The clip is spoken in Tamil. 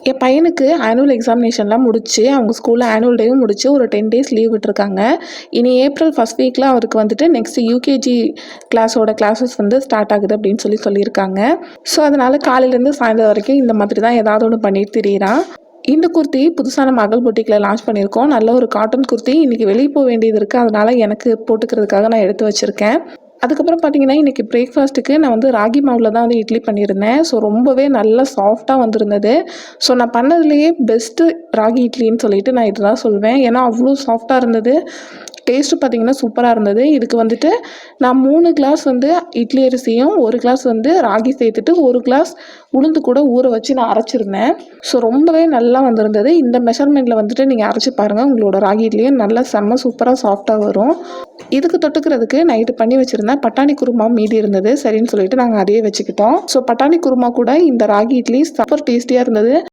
என் பையனுக்கு ஆனுவல் எக்ஸாமினேஷன்லாம் முடிச்சு, அவங்க ஸ்கூல்ல ஆனுவல் டேவும் முடிச்சு ஒரு 10 டேஸ் லீவ் விட்டுருக்காங்க. இனி ஏப்ரல் ஃபர்ஸ்ட் வீக்ல அவருக்கு வந்துட்டு நெக்ஸ்ட் யூகேஜி கிளாஸஸ் வந்து ஸ்டார்ட் ஆகுது அப்படின்னு சொல்லியிருக்காங்க. ஸோ அதனால காலையிலேருந்து சாயந்தரம் வரைக்கும் இந்த மாதிரி தான் ஏதாவது ஒன்று பண்ணிட்டு திரியிறான். இந்த குர்த்தி புதுசான மகள் பொட்டிக்ல லான்ச் பண்ணியிருக்கோம். நல்ல ஒரு காட்டன் குர்த்தி. இன்னைக்கு வெளியே போக வேண்டியது இருக்குது, அதனால எனக்கு போட்டுக்கிறதுக்காக நான் எடுத்து வச்சுருக்கேன். அதுக்கப்புறம் பார்த்தீங்கன்னா, இன்றைக்கி பிரேக்ஃபாஸ்ட்டுக்கு நான் வந்து ராகி மாவில் தான் வந்து இட்லி பண்ணியிருந்தேன். ஸோ ரொம்பவே நல்லா சாஃப்டாக வந்திருந்தது. ஸோ நான் பண்ணதுலேயே பெஸ்ட்டு ராகி இட்லின்னு சொல்லிட்டு நான் இதுதான் சொல்வேன். ஏன்னா அவ்வளோ சாஃப்டாக இருந்தது. டேஸ்ட்டு பார்த்திங்கன்னா சூப்பராக இருந்தது. இதுக்கு வந்துட்டு நான் 3 கிளாஸ் வந்து இட்லி அரிசியும் 1 கிளாஸ் வந்து ராகி சேர்த்துட்டு 1 கிளாஸ் உளுந்து கூட ஊற வச்சு நான் அரைச்சிருந்தேன். ஸோ ரொம்பவே நல்லா வந்திருந்தது. இந்த மெஷர்மெண்ட்டில் வந்துட்டு நீங்கள் அரைச்சி பாருங்கள், உங்களோட ராகி இட்லியும் நல்லா செம்ம சூப்பராக சாஃப்டாக வரும். இதுக்கு தொட்டுக்கிறதுக்கு நைட்டு பண்ணி வச்சுருந்தேன் பட்டாணி குருமா மீதி இருந்தது. சரின்னு சொல்லிட்டு நாங்கள் அதையே வச்சுக்கிட்டோம். ஸோ பட்டாணி குருமா கூட இந்த ராகி இட்லி சூப்பர் டேஸ்டியாக இருந்தது.